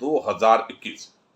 2021।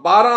12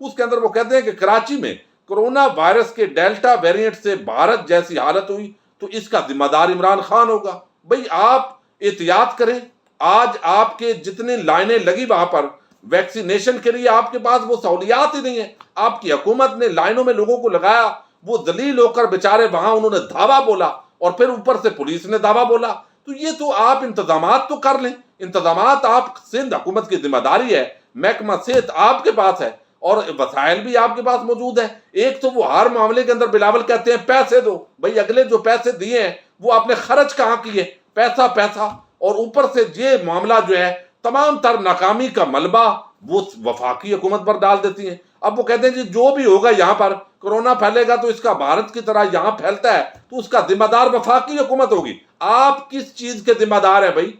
اس کے اندر وہ کہتے ہیں کہ کراچی میں کورونا وائرس کے ڈیلٹا ویریئنٹ سے بھارت جیسی حالت ہوئی تو اس کا ذمہ دار عمران خان ہوگا۔ بھئی آپ احتیاط کریں، آج آپ کے جتنے لائنیں لگی وہاں پر ویکسینیشن کے لیے آپ کے پاس وہ سہولیات ہی نہیں ہیں۔ آپ کی حکومت نے لائنوں میں لوگوں کو لگایا، وہ ذلیل ہو کر بیچارے وہاں انہوں نے دھاوا بولا اور پھر اوپر سے پولیس نے دھاوا بولا۔ تو یہ تو آپ انتظامات تو کر لیں، انتظامات آپ سندھ حکومت کی ذمہ داری ہے، محکمہ صحت آپ کے پاس ہے اور وسائل بھی آپ کے پاس موجود ہیں۔ ایک تو وہ ہر معاملے کے اندر بلاول کہتے ہیں پیسے دو، بھئی اگلے جو پیسے دیے ہیں وہ آپ نے خرچ کہاں کیے؟ پیسہ، اور اوپر سے یہ معاملہ جو ہے تمام تر ناکامی کا ملبہ وہ وفاقی حکومت پر ڈال دیتی ہیں۔ اب وہ کہتے ہیں جی جو بھی ہوگا یہاں پر کرونا پھیلے گا تو اس کا بھارت کی طرح یہاں پھیلتا ہے تو اس کا ذمہ دار وفاقی حکومت ہوگی۔ آپ کس چیز کے ذمہ دار ہیں بھائی؟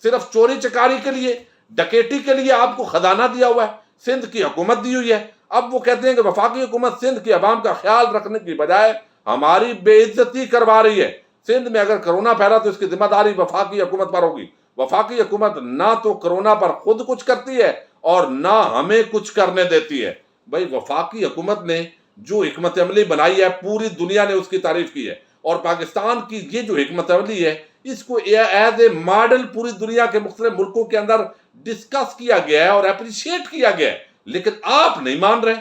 صرف چوری چکاری کے لیے، ڈکیٹی کے لیے آپ کو خزانہ دیا ہوا ہے، سندھ کی حکومت دی ہوئی ہے۔ اب وہ کہتے ہیں کہ وفاقی حکومت سندھ کے عوام کا خیال رکھنے کی بجائے ہماری بے عزتی کروا رہی ہے۔ سندھ میں اگر کرونا پھیلا تو اس کی ذمہ داری وفاقی حکومت پر ہوگی۔ وفاقی حکومت نہ تو کرونا پر خود کچھ کرتی ہے اور نہ ہمیں کچھ کرنے دیتی ہے۔ بھائی وفاقی حکومت نے جو حکمت عملی بنائی ہے پوری دنیا نے اس کی تعریف کی ہے، اور پاکستان کی یہ جو حکمت عملی ہے اس کو ایز اے ماڈل پوری دنیا کے مختلف ملکوں کے اندر ڈسکس کیا گیا ہے اور اپریشیٹ کیا گیا ہے، لیکن آپ نہیں مان رہے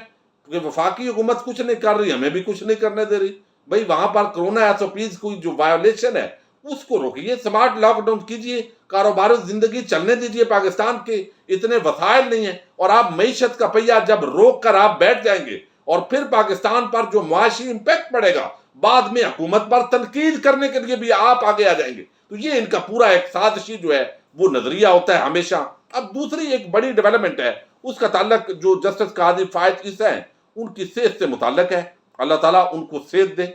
کہ وفاقی حکومت کچھ نہیں کر رہی، ہمیں بھی کچھ نہیں کرنے دے رہی۔ بھئی وہاں پر کرونا ایس او پیز کی جو وائولیشن ہے اس کو روکیے، سمارٹ لاک ڈاؤن کیجئے، کاروبار زندگی چلنے دیجئے۔ پاکستان کے اتنے وسائل نہیں ہیں، اور آپ معیشت کا پہیہ جب روک کر آپ بیٹھ جائیں گے اور پھر پاکستان پر جو معاشی امپیکٹ پڑے گا بعد میں حکومت پر تنقید کرنے کے لیے بھی آپ آگے آ جائیں گے۔ تو یہ ان کا پورا ایک سازشی جو ہے وہ نظریہ ہوتا ہے ہمیشہ۔ اب دوسری ایک بڑی ڈیولپمنٹ ہے، اس کا تعلق جو جسٹس قاضی فائز عیسیٰ ہیں ان کی صحت سے متعلق ہے۔ اللہ تعالیٰ ان کو صحت دے،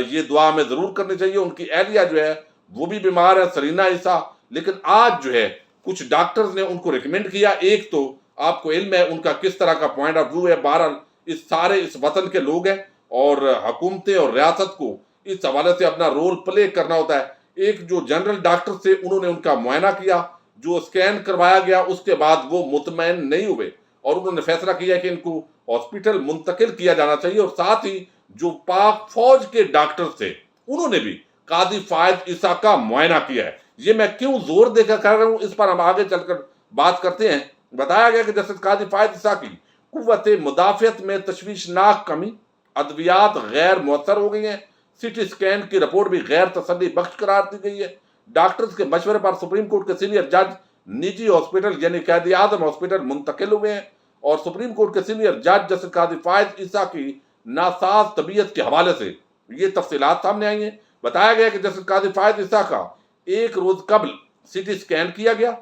یہ دعا ہمیں ضرور کرنی چاہیے۔ ان کی اہلیہ جو ہے وہ بھی بیمار ہے، سرینا عیسیٰ، لیکن آج جو ہے کچھ ڈاکٹرز نے ان کو ریکمینڈ کیا۔ ایک تو آپ کو علم ہے ان کا کس طرح کا پوائنٹ آف ویو ہے، بہرحال اس وطن کے لوگ ہیں اور حکومتیں اور ریاست کو اس حوالے سے اپنا رول پلے کرنا ہوتا ہے۔ ایک جو جنرل ڈاکٹر تھے انہوں نے ان کا معائنہ کیا، جو اسکین کروایا گیا اس کے بعد وہ مطمئن نہیں ہوئے اور انہوں نے فیصلہ کیا کہ ان کو ہاسپٹل منتقل کیا جانا چاہیے، اور ساتھ ہی جو پاک فوج کے ڈاکٹر تھے انہوں نے بھی قاضی فائز عیسیٰ کا معائنہ کیا ہے۔ یہ میں کیوں زور دے کر کر رہا ہوں اس پر ہم آگے چل کر بات کرتے ہیں۔ بتایا گیا کہ جسٹس قاضی فائز عیسیٰ کی قوت مدافعت میں تشویشناک کمی، ادویات غیر مؤثر ہو گئی ہیں، سی ٹی اسکین کی رپورٹ بھی غیر تسلی بخش قرار دی گئی ہے۔ ڈاکٹرز کے مشورے پر سپریم کورٹ کے سینئر جج نجی ہاسپٹل یعنی قائد اعظم ہاسپٹل منتقل ہوئے ہیں، اور سپریم کورٹ کے سینئر جج جسٹس قاضی فائز عیسیٰ کی ناساز طبیعت کے حوالے سے یہ تفصیلات سامنے آئی ہیں۔ بتایا گیا کہ جسٹس قاضی فائز عیسیٰ کا ایک روز قبل سی ٹی اسکین کیا گیا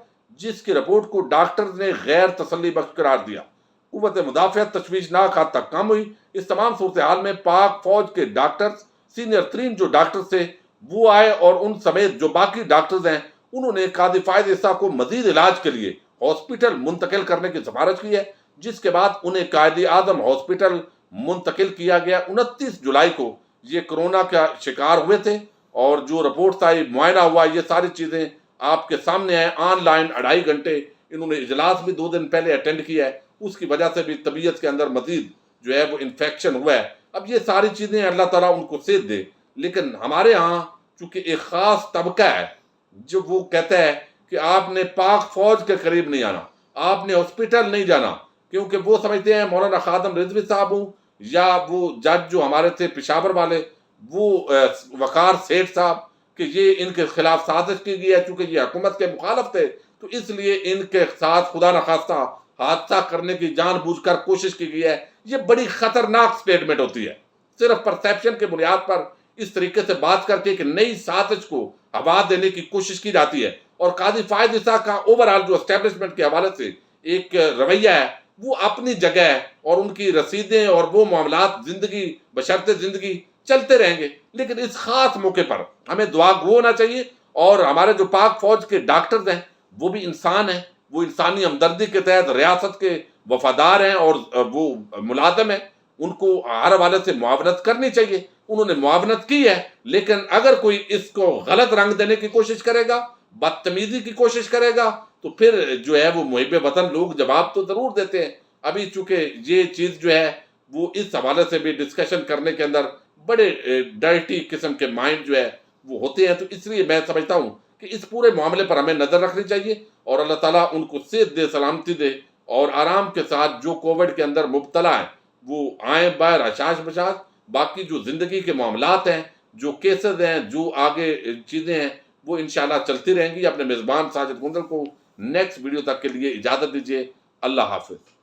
جس کی رپورٹ کو ڈاکٹرز نے غیر تسلی بخش قرار دیا۔ قوت مدافعت تشویشناک حد تک کم ہوئی۔ اس تمام صورتحال میں پاک فوج کے ڈاکٹرز، سینئر ترین جو ڈاکٹرز تھے وہ آئے اور ان سمیت جو باقی ڈاکٹرز ہیں انہوں نے قاضی فائز عیسیٰ کو مزید علاج کے لیے ہاسپٹل منتقل کرنے کی سفارش کی ہے، جس کے بعد انہیں قائد اعظم ہاسپٹل منتقل کیا گیا۔ 29 جولائی کو یہ کرونا کا شکار ہوئے تھے، اور جو رپورٹ آئی، معائنہ ہوا، یہ ساری چیزیں آپ کے سامنے ہیں۔ آن لائن 2.5 گھنٹے انہوں نے اجلاس بھی 2 دن پہلے اٹینڈ کیا ہے، اس کی وجہ سے بھی طبیعت کے اندر مزید جو ہے وہ انفیکشن ہوا ہے۔ اب یہ ساری چیزیں اللہ تعالیٰ ان کو صحت دے، لیکن ہمارے ہاں چونکہ ایک خاص طبقہ ہے جو وہ کہتا ہے کہ آپ نے پاک فوج کے قریب نہیں آنا، آپ نے ہاسپٹل نہیں جانا، کیونکہ وہ سمجھتے ہیں مولانا خادم رضوی صاحب ہوں یا وہ جج جو ہمارے تھے پشاور والے وہ وقار سیٹھ صاحب، کہ یہ ان کے خلاف سازش کی گئی ہے، چونکہ یہ حکومت کے مخالف تھے تو اس لیے ان کے ساتھ خدا نخواستہ حادثہ کرنے کی جان بوجھ کر کوشش کی گئی ہے۔ یہ بڑی خطرناک سٹیٹمنٹ ہوتی ہے، صرف پرسیپشن کے بنیاد پر اس طریقے سے بات کر کے ایک نئی سازش کو ہوا دینے کی کوشش کی جاتی ہے۔ اور قاضی فائز عیسیٰ کا اوورآل جو اسٹیبلشمنٹ کے حوالے سے ایک رویہ ہے وہ اپنی جگہ ہے، اور ان کی رسیدیں اور وہ معاملات زندگی بشرط زندگی چلتے رہیں گے، لیکن اس خاص موقع پر ہمیں دعا گو ہونا چاہیے۔ اور ہمارے جو پاک فوج کے ڈاکٹرز ہیں وہ بھی انسان ہیں، وہ انسانی ہمدردی کے تحت ریاست کے وفادار ہیں اور وہ ملازم ہیں، ان کو ہر حوالے سے معاونت کرنی چاہیے۔ انہوں نے معاونت کی ہے، لیکن اگر کوئی اس کو غلط رنگ دینے کی کوشش کرے گا، بدتمیزی کی کوشش کرے گا، تو پھر جو ہے وہ محب وطن لوگ جواب تو ضرور دیتے ہیں۔ ابھی چونکہ یہ چیز جو ہے وہ اس حوالے سے بھی ڈسکشن کرنے کے اندر بڑے ڈرٹی قسم کے مائنڈ جو ہے وہ ہوتے ہیں، تو اس لیے میں سمجھتا ہوں کہ اس پورے معاملے پر ہمیں نظر رکھنی چاہیے، اور اللہ تعالیٰ ان کو صحت دے، سلامتی دے، اور آرام کے ساتھ جو کووڈ کے اندر مبتلا ہیں وہ آئیں باہر حشاش بشاش۔ باقی جو زندگی کے معاملات ہیں، جو کیسز ہیں، جو آگے چیزیں ہیں، وہ انشاءاللہ چلتی رہیں گی۔ اپنے میزبان ساجد گندل کو نیکسٹ ویڈیو تک کے لیے اجازت دیجیے۔ اللہ حافظ۔